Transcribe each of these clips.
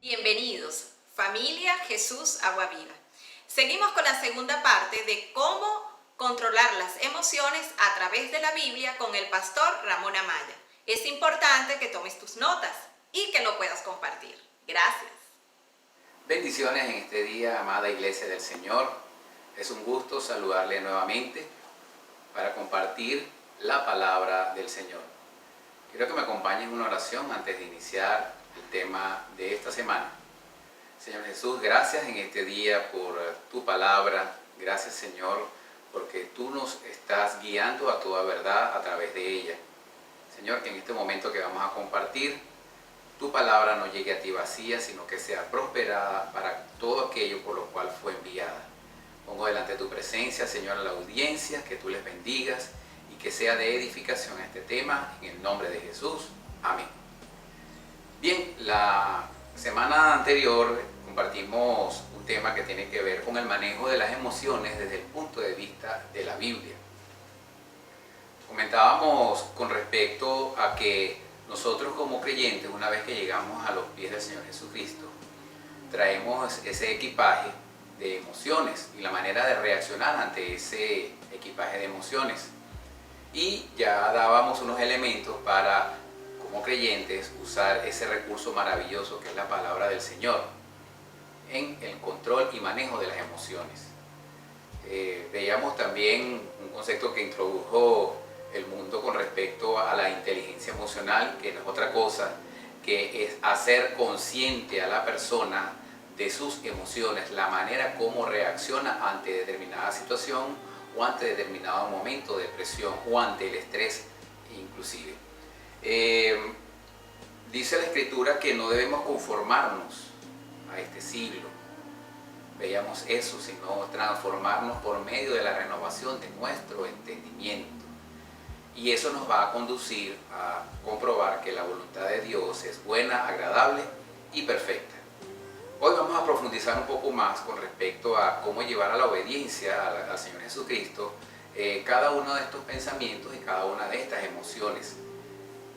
Bienvenidos, familia Jesús Agua Viva. Seguimos con la segunda parte de cómo controlar las emociones a través de la Biblia con el pastor Ramón Amaya. Es importante que tomes tus notas y que lo puedas compartir. Gracias. Bendiciones en este día, amada Iglesia del Señor. Es un gusto saludarle nuevamente para compartir la palabra del Señor. Quiero que me acompañen en una oración antes de iniciar el tema de esta semana. Señor Jesús, gracias en este día por tu palabra. Gracias, Señor, porque tú nos estás guiando a toda verdad a través de ella. Señor, que en este momento que vamos a compartir, tu palabra no llegue a ti vacía, sino que sea prosperada para todo aquello por lo cual fue enviada. Pongo delante de tu presencia, Señor, a la audiencia, que tú les bendigas y que sea de edificación este tema, en el nombre de Jesús. Amén. Bien, la semana anterior compartimos un tema que tiene que ver con el manejo de las emociones desde el punto de vista de la Biblia. Comentábamos con respecto a que nosotros como creyentes, una vez que llegamos a los pies del Señor Jesucristo, traemos ese equipaje de emociones y la manera de reaccionar ante ese equipaje de emociones. Y ya dábamos unos elementos para, como creyentes, usar ese recurso maravilloso que es la palabra del Señor en el control y manejo de las emociones. Veíamos también un concepto que introdujo el mundo con respecto a la inteligencia emocional, que no es otra cosa que es hacer consciente a la persona de sus emociones, la manera como reacciona ante determinada situación o ante determinado momento de presión o ante el estrés inclusive. Dice la Escritura que no debemos conformarnos a este siglo. Veíamos eso, sino transformarnos por medio de la renovación de nuestro entendimiento. Y eso nos va a conducir a comprobar que la voluntad de Dios es buena, agradable y perfecta. Hoy vamos a profundizar un poco más con respecto a cómo llevar a la obediencia al Señor Jesucristo cada uno de estos pensamientos y cada una de estas emociones.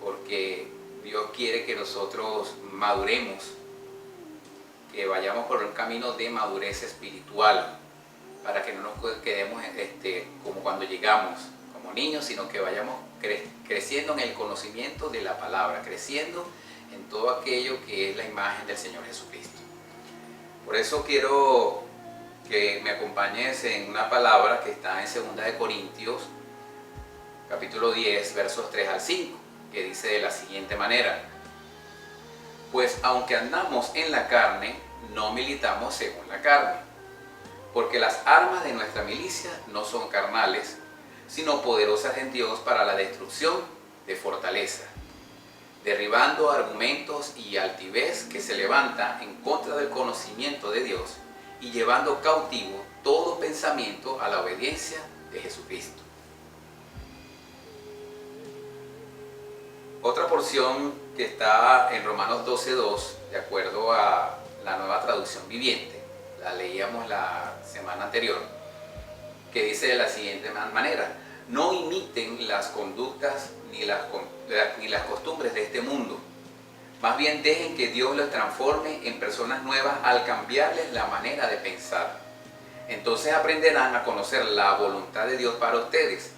Porque Dios quiere que nosotros maduremos, que vayamos por un camino de madurez espiritual, para que no nos quedemos como cuando llegamos, como niños, sino que vayamos creciendo en el conocimiento de la palabra, creciendo en todo aquello que es la imagen del Señor Jesucristo. Por eso quiero que me acompañes en una palabra que está en 2 Corintios, capítulo 10, versos 3 al 5, que dice de la siguiente manera: pues aunque andamos en la carne, no militamos según la carne, porque las armas de nuestra milicia no son carnales, sino poderosas en Dios para la destrucción de fortaleza, derribando argumentos y altivez que se levanta en contra del conocimiento de Dios y llevando cautivo todo pensamiento a la obediencia de Jesucristo. Otra porción que está en Romanos 12:2, de acuerdo a la Nueva Traducción Viviente, la leíamos la semana anterior, que dice de la siguiente manera: no imiten las conductas ni las costumbres de este mundo, más bien dejen que Dios los transforme en personas nuevas al cambiarles la manera de pensar. Entonces aprenderán a conocer la voluntad de Dios para ustedes,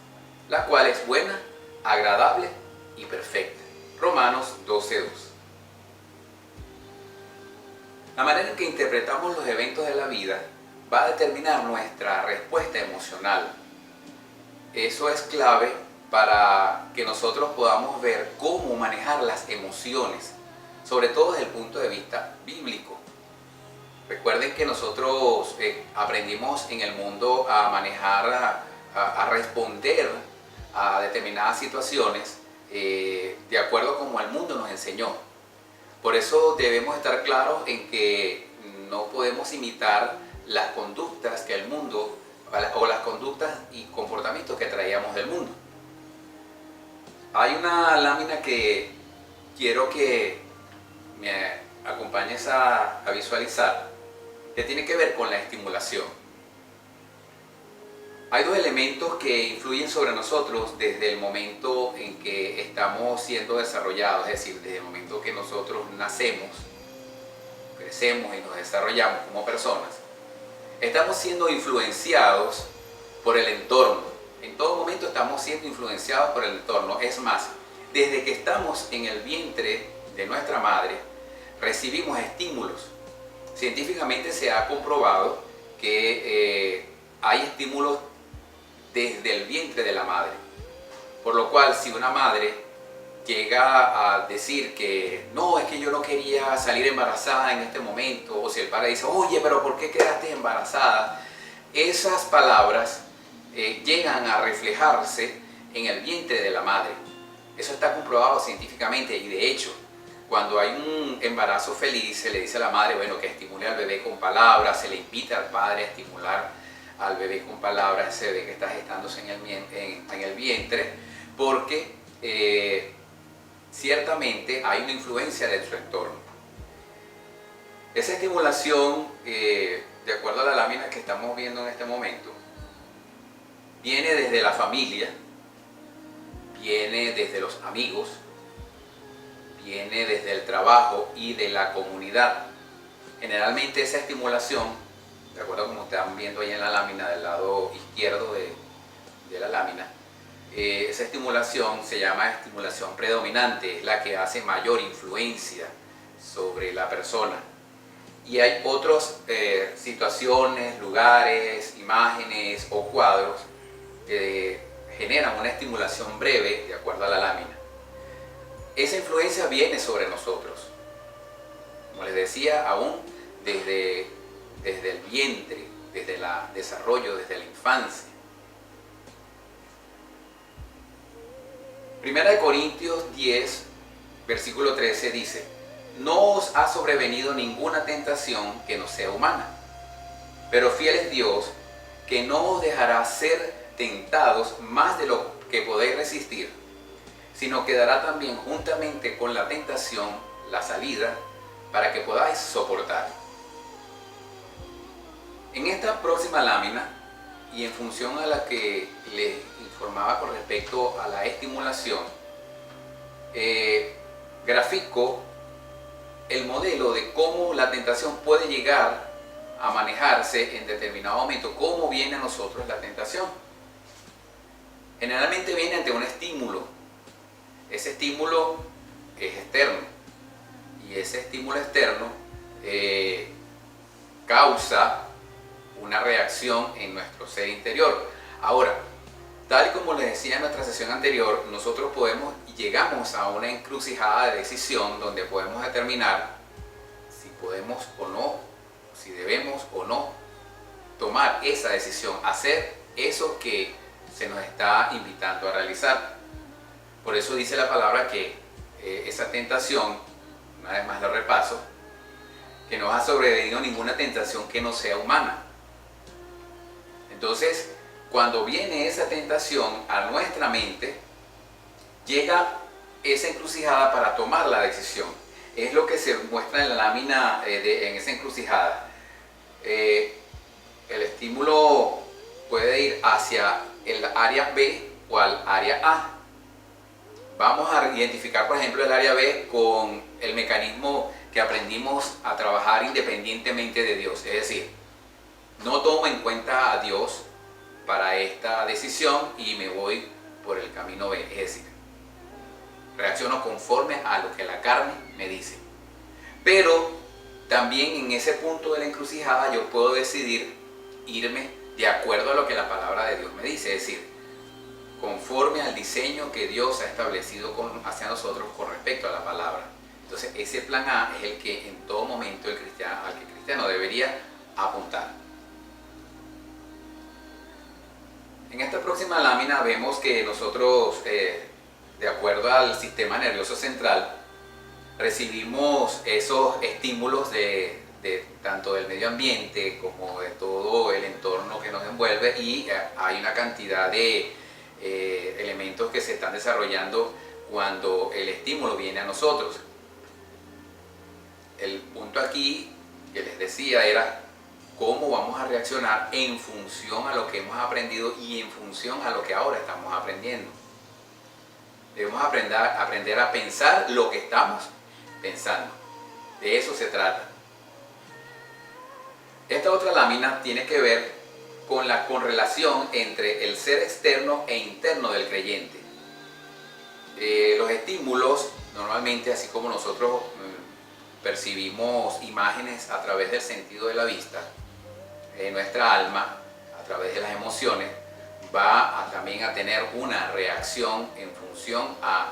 la cual es buena, agradable y perfecta. Romanos 12:2. La manera en que interpretamos los eventos de la vida va a determinar nuestra respuesta emocional. Eso es clave para que nosotros podamos ver cómo manejar las emociones, sobre todo desde el punto de vista bíblico. Recuerden que nosotros aprendimos en el mundo a manejar, a responder a determinadas situaciones de acuerdo como el mundo nos enseñó. Por eso debemos estar claros en que no podemos imitar las conductas que el mundo, o las conductas y comportamientos que traíamos del mundo. Hay una lámina que quiero que me acompañes a visualizar, que tiene que ver con la estimulación. Hay dos elementos que influyen sobre nosotros desde el momento en que estamos siendo desarrollados, es decir, desde el momento que nosotros nacemos crecemos y nos desarrollamos como personas, estamos siendo influenciados por el entorno. En todo momento estamos siendo influenciados por el entorno. Es más, desde que estamos en el vientre de nuestra madre, recibimos estímulos. Científicamente se ha comprobado que hay estímulos desde el vientre de la madre. Por lo cual, si una madre llega a decir que no, es que yo no quería salir embarazada en este momento, o si el padre dice, oye, pero ¿por qué quedaste embarazada? Esas palabras llegan a reflejarse en el vientre de la madre. Eso está comprobado científicamente y de hecho, cuando hay un embarazo feliz, se le dice a la madre, bueno, que estimule al bebé con palabras, se le invita al padre a estimular al bebé con palabras, ese bebé que está gestándose en el vientre, porque ciertamente hay una influencia de su entorno. Esa estimulación, de acuerdo a la lámina que estamos viendo en este momento, viene desde la familia, viene desde los amigos, viene desde el trabajo y de la comunidad. Generalmente esa estimulación, de acuerdo a como están viendo ahí en la lámina del lado izquierdo de la lámina, esa estimulación se llama estimulación predominante, es la que hace mayor influencia sobre la persona. Y hay otras situaciones, lugares, imágenes o cuadros que generan una estimulación breve de acuerdo a la lámina. Esa influencia viene sobre nosotros. Como les decía, aún desde el vientre, desde el desarrollo, desde la infancia. Primera de Corintios 10, versículo 13 dice, no os ha sobrevenido ninguna tentación que no sea humana, pero fiel es Dios, que no os dejará ser tentados más de lo que podéis resistir, sino que dará también juntamente con la tentación la salida para que podáis soportar. En esta próxima lámina, y en función a la que les informaba con respecto a la estimulación, grafico el modelo de cómo la tentación puede llegar a manejarse en determinado momento, cómo viene a nosotros la tentación. Generalmente viene ante un estímulo. Ese estímulo es externo y ese estímulo externo causa una reacción en nuestro ser interior. Ahora, tal como les decía en nuestra sesión anterior, nosotros llegamos a una encrucijada de decisión donde podemos determinar si podemos o no, si debemos o no tomar esa decisión, hacer eso que se nos está invitando a realizar. Por eso dice la palabra que esa tentación, una vez más lo repaso, que no ha sobrevenido ninguna tentación que no sea humana. Entonces, cuando viene esa tentación a nuestra mente, llega esa encrucijada para tomar la decisión. Es lo que se muestra en la lámina en esa encrucijada. El estímulo puede ir hacia el área B o al área A. Vamos a identificar, por ejemplo, el área B con el mecanismo que aprendimos a trabajar independientemente de Dios. Es decir, no tomo en cuenta a Dios para esta decisión y me voy por el camino B. Es decir, reacciono conforme a lo que la carne me dice. Pero también en ese punto de la encrucijada yo puedo decidir irme de acuerdo a lo que la palabra de Dios me dice. Es decir, conforme al diseño que Dios ha establecido hacia nosotros con respecto a la palabra. Entonces ese plan A es el que en todo momento al que el cristiano debería apuntar. En esta próxima lámina vemos que nosotros, de acuerdo al sistema nervioso central, recibimos esos estímulos de tanto del medio ambiente como de todo el entorno que nos envuelve, y hay una cantidad de elementos que se están desarrollando cuando el estímulo viene a nosotros. El punto aquí que les decía era cómo vamos a reaccionar en función a lo que hemos aprendido y en función a lo que ahora estamos aprendiendo. Debemos aprender a pensar lo que estamos pensando. De eso se trata. Esta otra lámina tiene que ver con la correlación entre el ser externo e interno del creyente. Los estímulos, normalmente, así como nosotros percibimos imágenes a través del sentido de la vista, nuestra alma, a través de las emociones, va también a tener una reacción en función a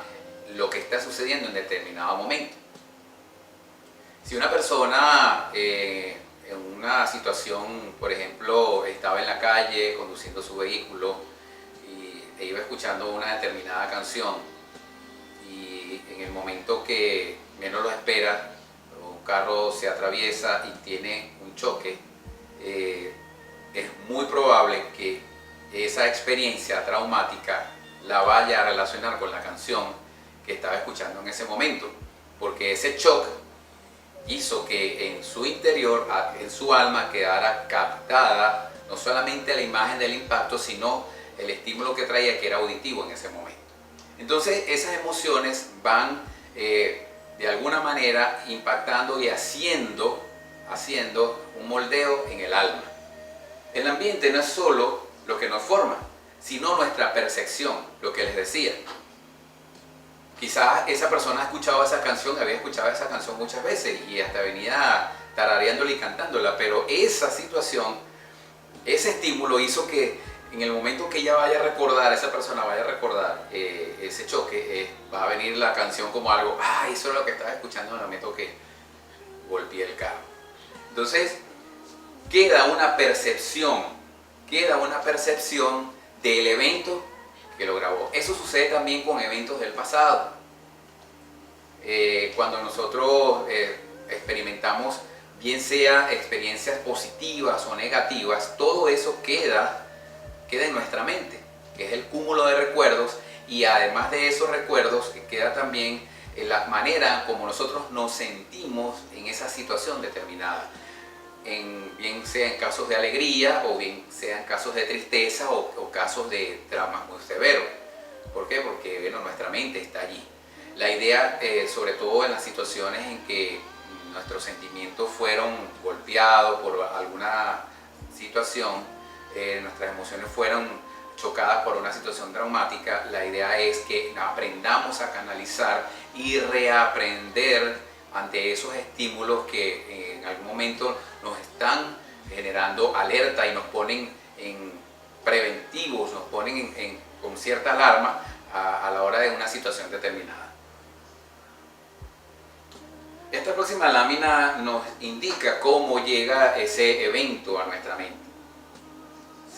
lo que está sucediendo en determinado momento. Si una persona en una situación, por ejemplo, estaba en la calle conduciendo su vehículo e iba escuchando una determinada canción, y en el momento que menos lo espera, un carro se atraviesa y tiene un choque, es muy probable que esa experiencia traumática la vaya a relacionar con la canción que estaba escuchando en ese momento, porque ese shock hizo que en su interior, en su alma, quedara captada no solamente la imagen del impacto, sino el estímulo que traía, que era auditivo en ese momento. Entonces esas emociones van de alguna manera impactando y haciendo un moldeo en el alma. El ambiente no es solo lo que nos forma, sino nuestra percepción, lo que les decía. Quizás esa persona ha escuchado esa canción, había escuchado esa canción muchas veces y hasta venía tarareándola y cantándola, pero esa situación, ese estímulo hizo que en el momento que ella vaya a recordar, esa persona vaya a recordar ese choque, va a venir la canción como algo, eso es lo que estaba escuchando en el momento que golpeé el carro. Entonces queda una percepción del evento que lo grabó. Eso sucede también con eventos del pasado. Cuando nosotros experimentamos, bien sea experiencias positivas o negativas, todo eso queda en nuestra mente, que es el cúmulo de recuerdos, y además de esos recuerdos queda también la manera como nosotros nos sentimos en esa situación determinada. Bien sea en casos de alegría o bien sea en casos de tristeza o casos de traumas muy severos. ¿Por qué? Porque nuestra mente está allí. La idea, sobre todo en las situaciones en que nuestros sentimientos fueron golpeados por alguna situación, nuestras emociones fueron chocadas por una situación traumática, la idea es que aprendamos a canalizar y reaprender ante esos estímulos que en algún momento nos están generando alerta y nos ponen en preventivos, nos ponen con cierta alarma a la hora de una situación determinada. Esta próxima lámina nos indica cómo llega ese evento a nuestra mente.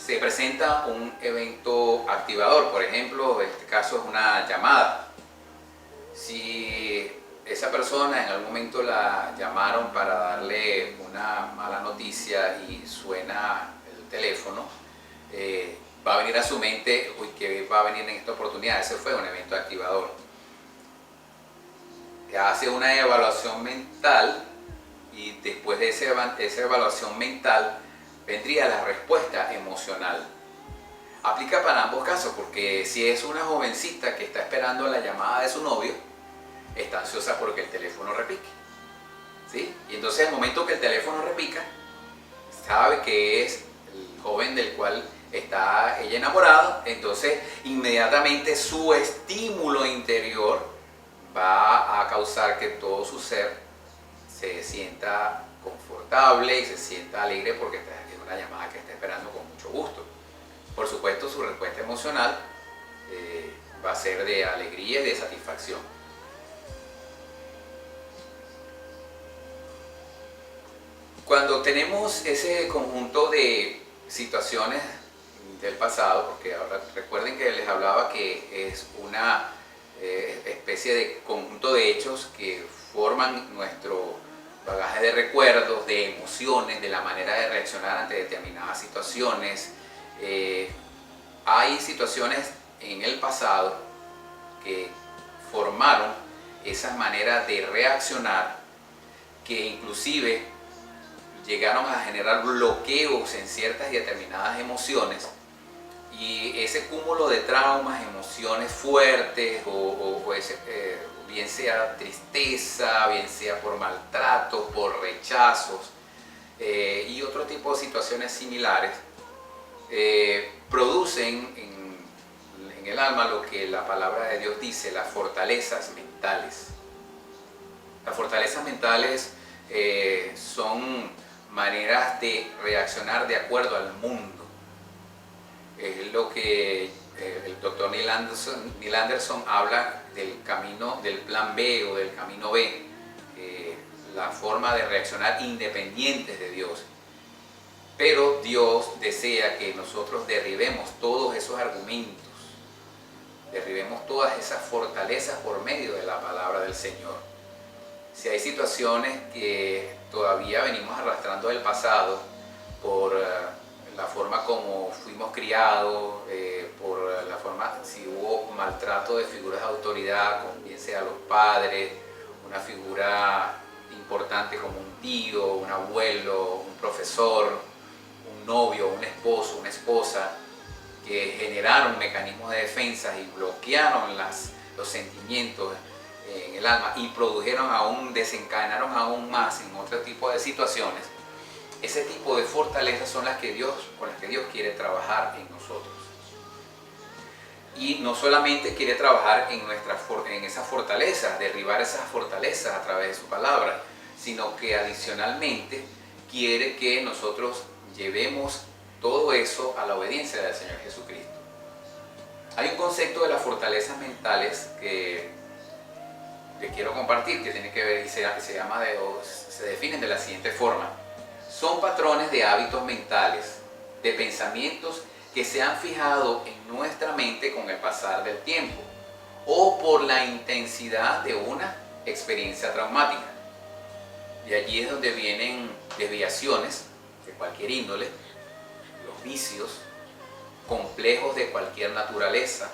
Se presenta un evento activador, por ejemplo, en este caso es una llamada. Si esa persona en algún momento la llamaron para darle una mala noticia y suena el teléfono, va a venir a su mente, ¿qué va a venir en esta oportunidad? Ese fue un evento activador. Hace una evaluación mental y después de esa evaluación mental vendría la respuesta emocional. Aplica para ambos casos, porque si es una jovencita que está esperando la llamada de su novio, está ansiosa porque el teléfono repique, ¿sí? Y entonces al momento que el teléfono repica, sabe que es el joven del cual está ella enamorada, entonces inmediatamente su estímulo interior va a causar que todo su ser se sienta confortable y se sienta alegre porque es una llamada que está esperando con mucho gusto. Por supuesto, su respuesta emocional va a ser de alegría y de satisfacción. Cuando tenemos ese conjunto de situaciones del pasado, porque ahora recuerden que les hablaba que es una especie de conjunto de hechos que forman nuestro bagaje de recuerdos, de emociones, de la manera de reaccionar ante determinadas situaciones. Hay situaciones en el pasado que formaron esa manera de reaccionar, que inclusive llegaron a generar bloqueos en ciertas y determinadas emociones, y ese cúmulo de traumas, emociones fuertes bien sea tristeza, bien sea por maltratos, por rechazos, y otro tipo de situaciones similares, producen en el alma lo que la palabra de Dios dice, las fortalezas mentales. Las fortalezas mentales son maneras de reaccionar de acuerdo al mundo. Es lo que el doctor Neil Anderson habla del camino, del plan B o del camino B, la forma de reaccionar independientes de Dios. Pero Dios desea que nosotros derribemos todos esos argumentos, derribemos todas esas fortalezas por medio de la palabra del Señor. Si hay situaciones que todavía venimos arrastrando del pasado por la forma como fuimos criados, por la forma, si hubo maltrato de figuras de autoridad, como bien sea los padres, una figura importante como un tío, un abuelo, un profesor, un novio, un esposo, una esposa, que generaron mecanismos de defensa y bloquearon los sentimientos en el alma y desencadenaron aún más en otro tipo de situaciones. Ese tipo de fortalezas son con las que Dios quiere trabajar en nosotros. Y no solamente quiere trabajar en esas fortalezas, derribar esas fortalezas a través de su palabra, sino que adicionalmente quiere que nosotros llevemos todo eso a la obediencia del Señor Jesucristo. Hay un concepto de las fortalezas mentales que les quiero compartir, que tiene que ver y se definen de la siguiente forma. Son patrones de hábitos mentales, de pensamientos que se han fijado en nuestra mente con el pasar del tiempo o por la intensidad de una experiencia traumática. De allí es donde vienen desviaciones de cualquier índole, los vicios, complejos de cualquier naturaleza,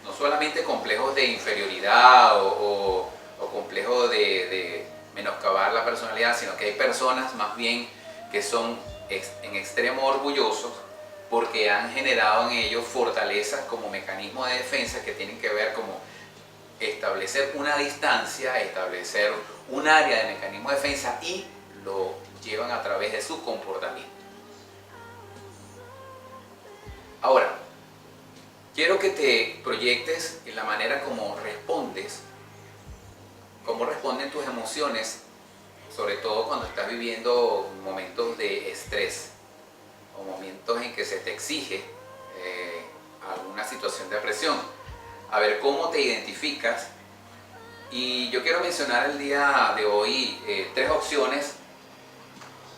no solamente complejos de inferioridad o complejos de menoscabar la personalidad, sino que hay personas más bien que son en extremo orgullosos porque han generado en ellos fortalezas como mecanismo de defensa que tienen que ver como establecer una distancia, establecer un área de mecanismo de defensa y lo llevan a través de su comportamiento. Ahora, quiero que te proyectes en la manera como respondes, cómo responden tus emociones, sobre todo cuando estás viviendo momentos de estrés o momentos en que se te exige alguna situación de presión. A ver cómo te identificas. Y yo quiero mencionar el día de hoy 3 opciones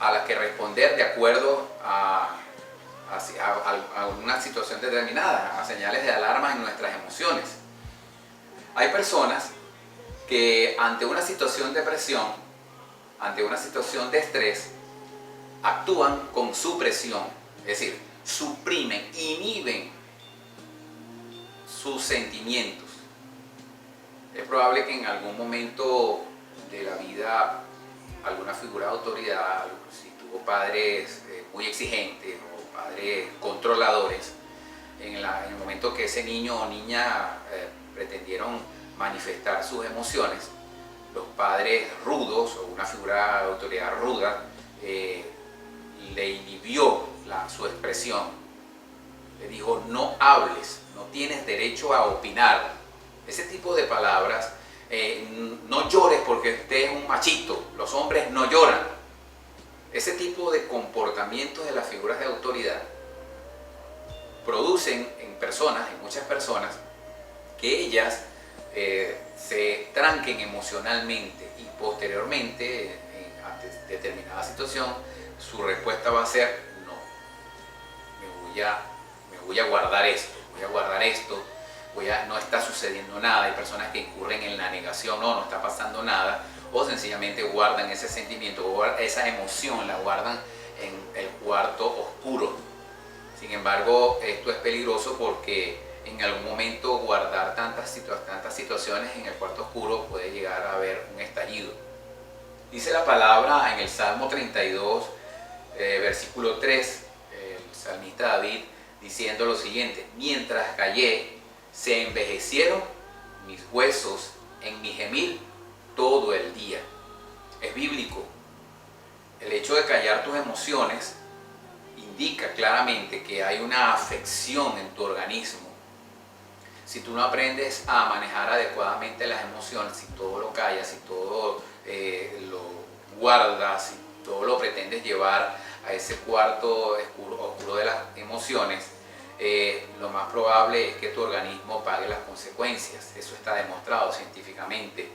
a las que responder de acuerdo a una situación determinada, a señales de alarma en nuestras emociones. Hay personas que ante una situación de presión, ante una situación de estrés, actúan con supresión, es decir, suprimen, inhiben sus sentimientos. Es probable que en algún momento de la vida alguna figura de autoridad, si tuvo padres muy exigentes o padres controladores, en el momento que ese niño o niña pretendieron manifestar sus emociones, los padres rudos o una figura de autoridad ruda le inhibió su expresión, le dijo no hables, no tienes derecho a opinar. Ese tipo de palabras, no llores porque usted es un machito, los hombres no lloran. Ese tipo de comportamientos de las figuras de autoridad producen en muchas personas, que ellas se tranquen emocionalmente y posteriormente, ante determinada situación, su respuesta va a ser no, me voy a guardar esto, no está sucediendo nada. Hay personas que incurren en la negación, no está pasando nada, o sencillamente guardan ese sentimiento o esa emoción, la guardan en el cuarto oscuro. Sin embargo, esto es peligroso porque en algún momento guardar tantas situaciones en el cuarto oscuro puede llegar a haber un estallido. Dice la palabra en el Salmo 32, versículo 3, el salmista David, diciendo lo siguiente: mientras callé, se envejecieron mis huesos en mi gemir todo el día. Es bíblico. El hecho de callar tus emociones indica claramente que hay una afección en tu organismo. Si tú no aprendes a manejar adecuadamente las emociones, si todo lo callas, si todo lo guardas, si todo lo pretendes llevar a ese cuarto oscuro de las emociones, lo más probable es que tu organismo pague las consecuencias. Eso está demostrado científicamente.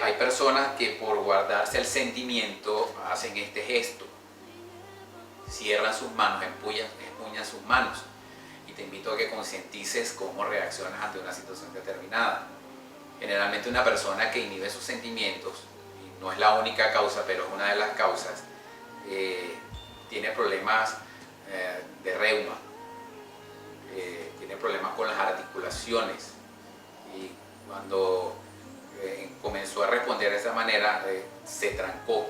Hay personas que por guardarse el sentimiento hacen este gesto. Cierran sus manos, empuñan sus manos. Y te invito a que concientices cómo reaccionas ante una situación determinada. Generalmente una persona que inhibe sus sentimientos, y no es la única causa, pero es una de las causas, tiene problemas de reuma, tiene problemas con las articulaciones, y cuando comenzó a responder de esa manera, se trancó.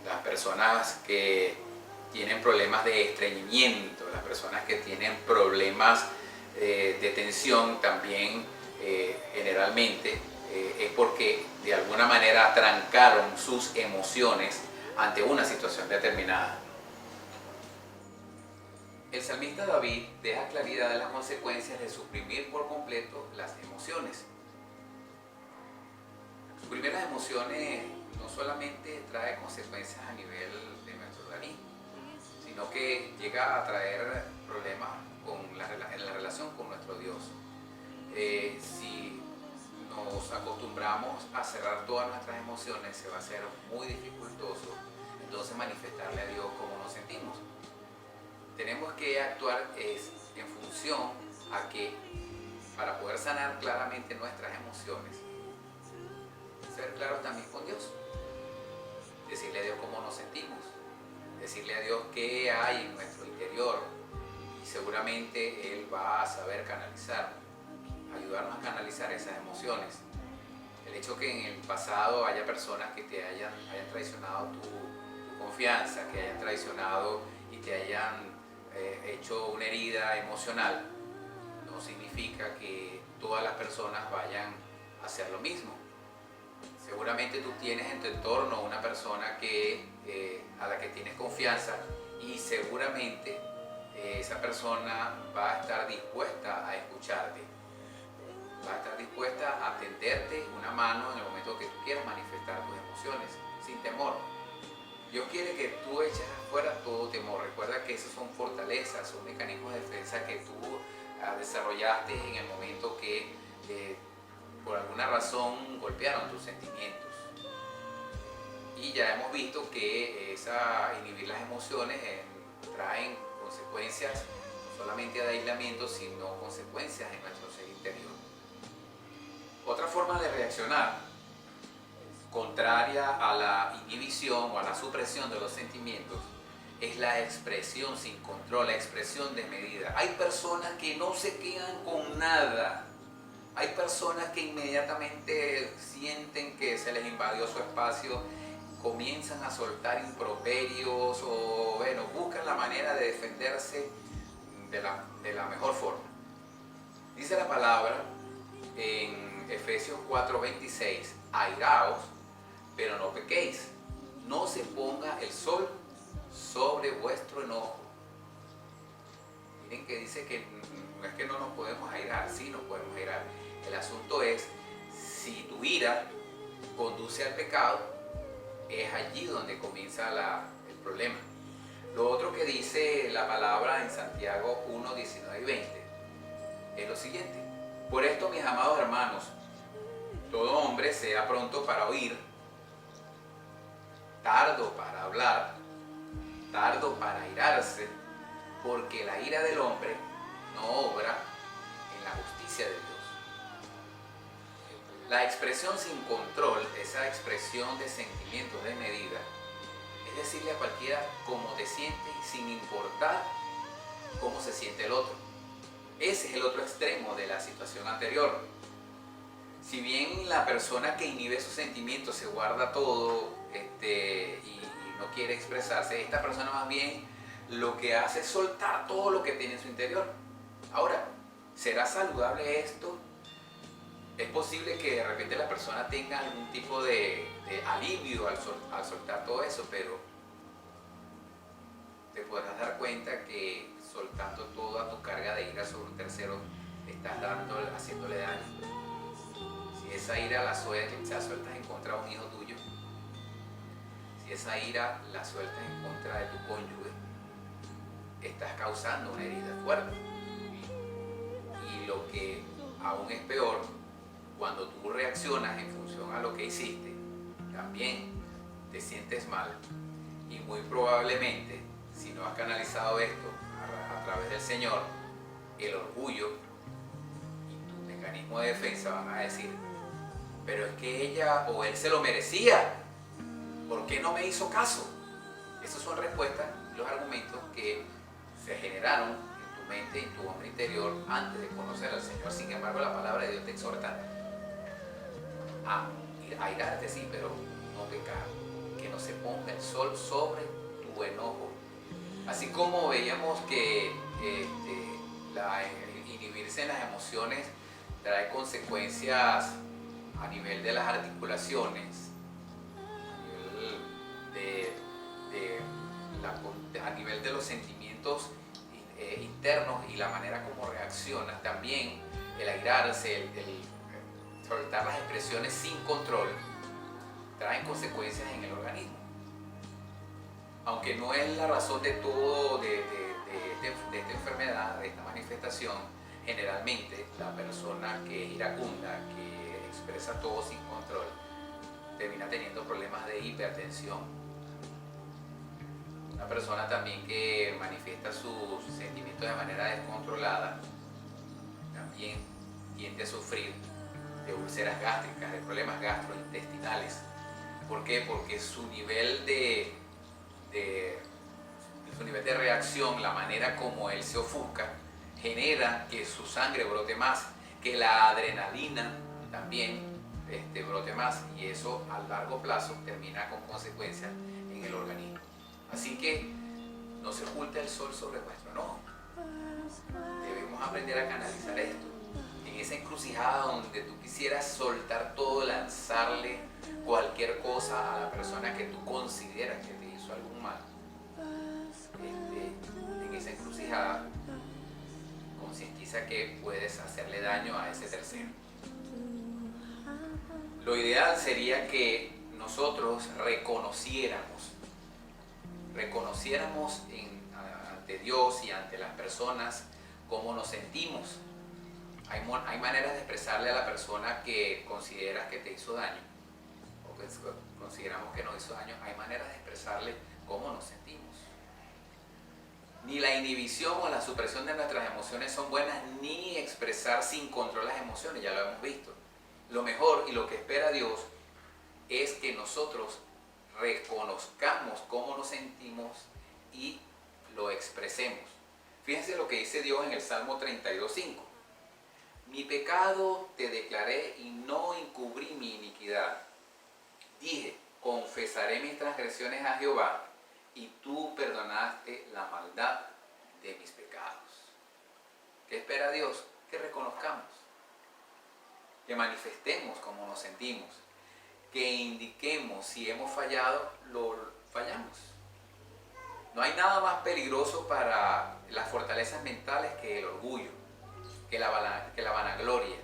Las personas que tienen problemas de estreñimiento, las personas que tienen problemas de tensión también generalmente es porque de alguna manera trancaron sus emociones ante una situación determinada. El salmista David deja claridad de las consecuencias de suprimir por completo las emociones. Suprimir las emociones no solamente trae consecuencias a nivel de nuestro organismo, sino que llega a traer problemas en la relación con nuestro Dios. Si nos acostumbramos a cerrar todas nuestras emociones, se va a hacer muy dificultoso entonces manifestarle a Dios cómo nos sentimos. Tenemos que actuar en función a que, para poder sanar claramente nuestras emociones, ser claros también con Dios, decirle a Dios cómo nos sentimos, decirle a Dios qué hay en nuestro interior, y seguramente Él va a saber canalizar, ayudarnos a canalizar esas emociones. El hecho que en el pasado haya personas que te hayan traicionado tu confianza, que hayan traicionado y te hayan hecho una herida emocional, no significa que todas las personas vayan a hacer lo mismo. Seguramente tú tienes en tu entorno una persona a la que tienes confianza, y seguramente esa persona va a estar dispuesta a escucharte, va a estar dispuesta a tenderte una mano en el momento que tú quieras manifestar tus emociones, sin temor. Dios quiere que tú eches afuera todo temor. Recuerda que esas son fortalezas, son mecanismos de defensa que tú desarrollaste en el momento que por alguna razón golpearon tus sentimientos. Y ya hemos visto que inhibir las emociones traen consecuencias no solamente de aislamiento, sino consecuencias en nuestro ser interior. Otra forma de reaccionar, contraria a la inhibición o a la supresión de los sentimientos, es la expresión sin control, la expresión desmedida. Hay personas que no se quedan con nada. Hay personas que inmediatamente sienten que se les invadió su espacio, comienzan a soltar improperios o buscan la manera de defenderse de la mejor forma. Dice la palabra en Efesios 4:26, airaos, pero no pequéis, no se ponga el sol sobre vuestro enojo. Miren que dice que no es que no nos podemos airar, sí nos podemos airar. El asunto es, si tu ira conduce al pecado, es allí donde comienza el problema. Lo otro que dice la palabra en Santiago 1:19 y 20 es lo siguiente: por esto, mis amados hermanos, todo hombre sea pronto para oír, tardo para hablar, tardo para airarse, porque la ira del hombre no obra en la justicia de Dios. La expresión sin control, esa expresión de sentimientos de medida, es decirle a cualquiera cómo te sientes sin importar cómo se siente el otro. Ese es el otro extremo de la situación anterior. Si bien la persona que inhibe sus sentimientos se guarda todo y no quiere expresarse, esta persona más bien lo que hace es soltar todo lo que tiene en su interior. Ahora, ¿será saludable esto? Es posible que de repente la persona tenga algún tipo de alivio al soltar todo eso, pero te podrás dar cuenta que soltando toda tu carga de ira sobre un tercero, estás haciéndole daño. Si esa ira la sueltas en contra de un hijo tuyo, si esa ira la sueltas en contra de tu cónyuge, estás causando una herida fuerte. Y lo que aún es peor, cuando tú reaccionas en función a lo que hiciste, también te sientes mal. Y muy probablemente, si no has canalizado esto a través del Señor, el orgullo y tu mecanismo de defensa van a decir, pero es que ella o él se lo merecía, ¿por qué no me hizo caso? Esas son respuestas, los argumentos que se generaron en tu mente y en tu hombre interior antes de conocer al Señor. Sin embargo, la palabra de Dios te exhorta a airarte, sí, pero no pecar, que no se ponga el sol sobre tu enojo. Así como veíamos que inhibirse en las emociones trae consecuencias a nivel de las articulaciones, a nivel de los sentimientos internos y la manera como reaccionas, también el airarse, el soltar las expresiones sin control, traen consecuencias en el organismo. Aunque no es la razón de todo de esta enfermedad, de esta manifestación, generalmente la persona que es iracunda, que expresa todo sin control, termina teniendo problemas de hipertensión. Una persona también que manifiesta sus sentimientos de manera descontrolada también tiende a sufrir de úlceras gástricas, de problemas gastrointestinales. ¿Por qué? Porque su nivel de reacción, la manera como él se ofusca, genera que su sangre brote más, que la adrenalina también brote más, y eso a largo plazo termina con consecuencias en el organismo. Así que no se oculta el sol sobre nuestro enojo. Debemos aprender a canalizar esto. En esa encrucijada donde tú quisieras soltar todo, lanzarle cualquier cosa a la persona que tú consideras que te hizo algún mal, en esa encrucijada concientiza que puedes hacerle daño a ese tercero. Lo ideal sería que nosotros reconociéramos ante Dios y ante las personas cómo nos sentimos. Hay maneras de expresarle a la persona que consideras que te hizo daño, o que consideramos que nos hizo daño, hay maneras de expresarle cómo nos sentimos. Ni la inhibición o la supresión de nuestras emociones son buenas, ni expresar sin control las emociones, ya lo hemos visto. Lo mejor y lo que espera Dios es que nosotros reconozcamos cómo nos sentimos y lo expresemos. Fíjense lo que dice Dios en el Salmo 32:5. Mi pecado te declaré y no encubrí mi iniquidad. Dije, confesaré mis transgresiones a Jehová y tú perdonaste la maldad de mis pecados. ¿Qué espera Dios? Que reconozcamos, que manifestemos cómo nos sentimos, que indiquemos si hemos fallado, lo fallamos. No hay nada más peligroso para las fortalezas mentales que el orgullo, que la vanagloria.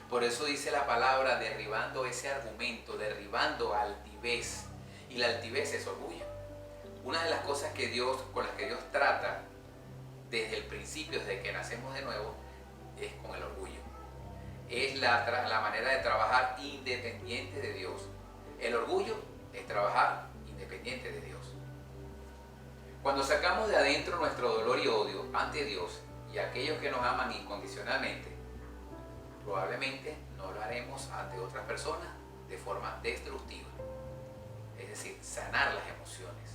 Por eso dice la palabra, derribando ese argumento, derribando altivez. Y la altivez es orgullo. Una de las cosas con las que Dios trata desde el principio, desde que nacemos de nuevo, es con el orgullo. Es la manera de trabajar independiente de Dios. El orgullo es trabajar independiente de Dios. Cuando sacamos de adentro nuestro dolor y odio ante Dios y aquellos que nos aman incondicionalmente, probablemente no lo haremos ante otras personas de forma destructiva. Es decir, sanar las emociones,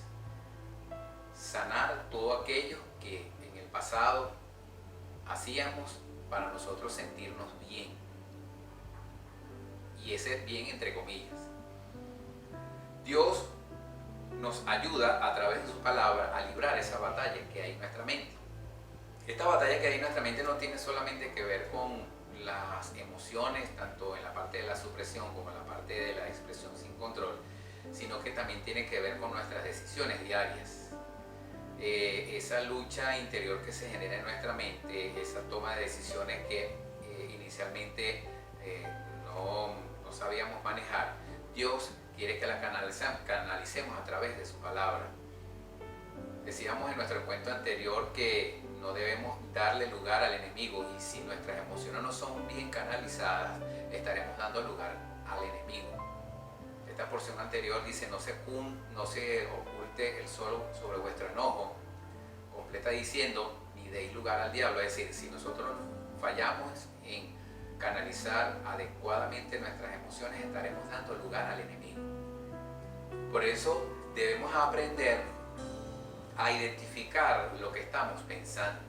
sanar todo aquello que en el pasado hacíamos para nosotros sentirnos bien. Y ese bien entre comillas. Dios nos ayuda a través de su palabra a librar esa batalla que hay en nuestra mente. Esta batalla que hay en nuestra mente no tiene solamente que ver con las emociones, tanto en la parte de la supresión como en la parte de la expresión sin control, sino que también tiene que ver con nuestras decisiones diarias. Esa lucha interior que se genera en nuestra mente, esa toma de decisiones que inicialmente no sabíamos manejar, Dios quiere que la canalicemos a través de su palabra. Decíamos en nuestro encuentro anterior que no debemos darle lugar al enemigo, y si nuestras emociones no son bien canalizadas, estaremos dando lugar al enemigo. Esta porción anterior dice: no se oculte el sol sobre vuestro enojo. Completa diciendo: ni deis lugar al diablo. Es decir, si nosotros fallamos en canalizar adecuadamente nuestras emociones, estaremos dando lugar al enemigo. Por eso debemos aprender a identificar lo que estamos pensando,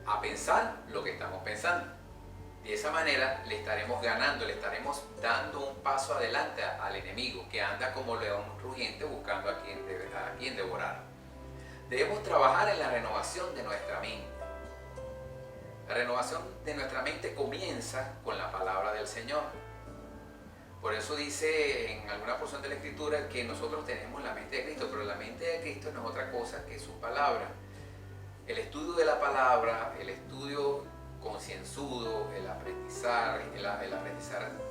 a pensar lo que estamos pensando. De esa manera le estaremos ganando, le estaremos dando un paso adelante al enemigo, que anda como león rugiente buscando a quien devorar. Debemos trabajar en la renovación de nuestra mente. La renovación de nuestra mente comienza con la palabra del Señor. Por eso dice en alguna porción de la Escritura que nosotros tenemos la mente de Cristo, pero la mente de Cristo no es otra cosa que su palabra. El estudio de la palabra, el estudio concienzudo, el aprendizar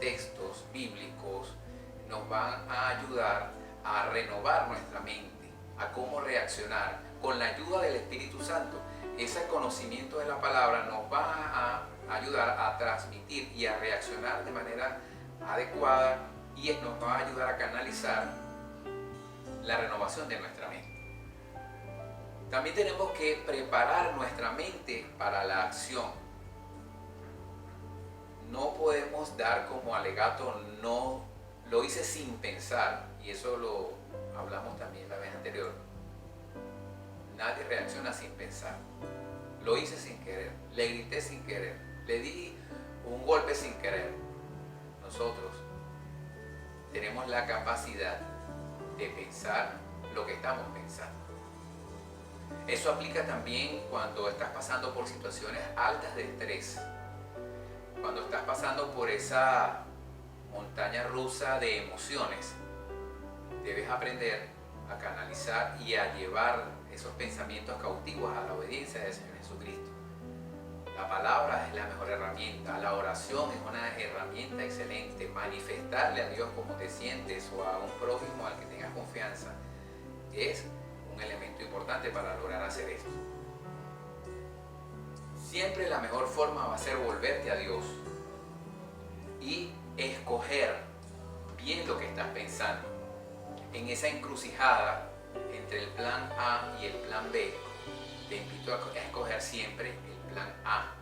textos bíblicos, nos van a ayudar a renovar nuestra mente, a cómo reaccionar con la ayuda del Espíritu Santo. Ese conocimiento de la palabra nos va a ayudar a transmitir y a reaccionar de manera adecuada, y nos va a ayudar a canalizar la renovación de nuestra mente. También tenemos que preparar nuestra mente para la acción. No podemos dar como alegato: no, lo hice sin pensar, y eso lo hablamos también la vez anterior. Nadie reacciona sin pensar. Lo hice sin querer, le grité sin querer, le di un golpe sin querer. Nosotros tenemos la capacidad de pensar lo que estamos pensando. Eso aplica también cuando estás pasando por situaciones altas de estrés, cuando estás pasando por esa montaña rusa de emociones. Debes aprender a canalizar y a llevar esos pensamientos cautivos a la obediencia del Señor Jesucristo. La palabra es la mejor herramienta, la oración es una herramienta excelente. Manifestarle a Dios cómo te sientes, o a un prójimo al que tengas confianza, es un elemento importante para lograr hacer esto. Siempre la mejor forma va a ser volverte a Dios y escoger bien lo que estás pensando. En esa encrucijada entre el plan A y el plan B, te invito a escoger siempre el plan A.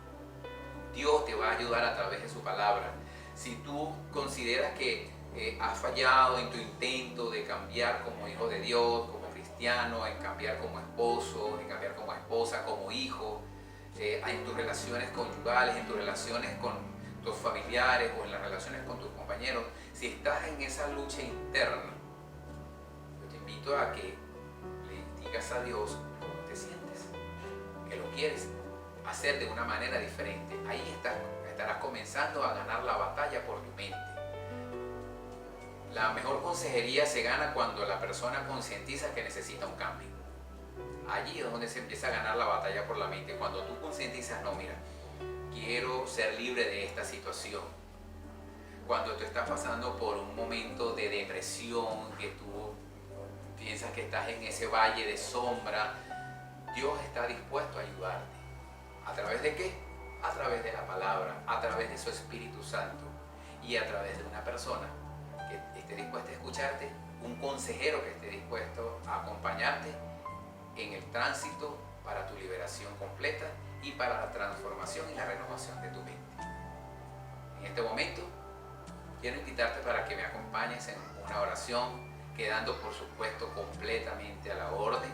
Dios te va a ayudar a través de su palabra. Si tú consideras que has fallado en tu intento de cambiar como hijo de Dios, como cristiano, en cambiar como esposo, en cambiar como esposa, como hijo, en tus relaciones conyugales, en tus relaciones con tus familiares o en las relaciones con tus compañeros, si estás en esa lucha interna, yo te invito a que le digas a Dios cómo te sientes, que lo quieres hacer de una manera diferente. Ahí estarás comenzando a ganar la batalla por tu mente. La mejor consejería se gana cuando la persona concientiza que necesita un cambio. Allí es donde se empieza a ganar la batalla por la mente. Cuando tú concientizas: no, mira, quiero ser libre de esta situación. Cuando tú estás pasando por un momento de depresión, que tú piensas que estás en ese valle de sombra, Dios está dispuesto a ayudarte. ¿A través de qué? A través de la palabra, a través de su Espíritu Santo y a través de una persona que esté dispuesta a escucharte, un consejero que esté dispuesto a acompañarte en el tránsito para tu liberación completa y para la transformación y la renovación de tu mente. En este momento quiero invitarte para que me acompañes en una oración, quedando por supuesto completamente a la orden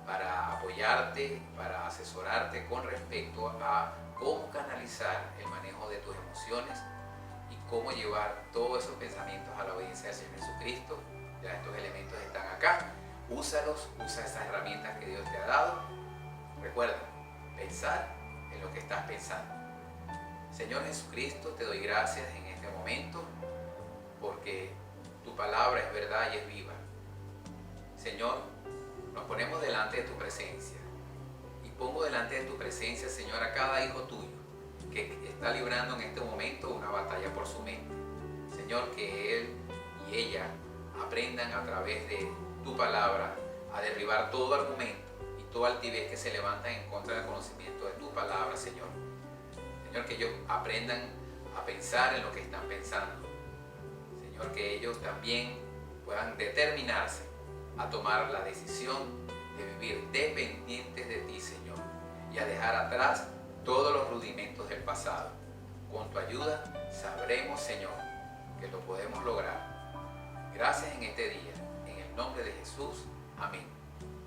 para apoyarte, para asesorarte con respecto a cómo canalizar el manejo de tus emociones y cómo llevar todos esos pensamientos a la obediencia del Señor Jesucristo. Ya estos elementos están acá, úsalos, usa esas herramientas que Dios te ha dado. Recuerda, pensar en lo que estás pensando. Señor Jesucristo, te doy gracias en este momento porque tu palabra es verdad y es viva. Señor, nos ponemos delante de tu presencia y pongo delante de tu presencia, Señor, a cada hijo tuyo que está librando en este momento una batalla por su mente. Señor, que él y ella aprendan a través de tu palabra a derribar todo argumento y toda altivez que se levanta en contra del conocimiento de tu palabra, Señor. Señor, que ellos aprendan a pensar en lo que están pensando. Señor, que ellos también puedan determinarse a tomar la decisión de vivir dependientes de ti, Señor, y a dejar atrás todos los rudimentos del pasado. Con tu ayuda sabremos, Señor, que lo podemos lograr. Gracias en este día, en el nombre de Jesús. Amén.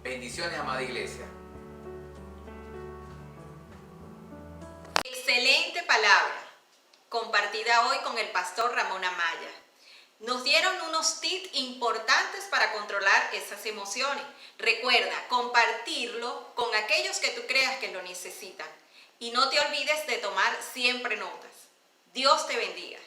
Bendiciones, amada iglesia. Excelente palabra, compartida hoy con el pastor Ramón Amaya. Nos dieron unos tips importantes para controlar esas emociones. Recuerda compartirlo con aquellos que tú creas que lo necesitan. Y no te olvides de tomar siempre notas. Dios te bendiga.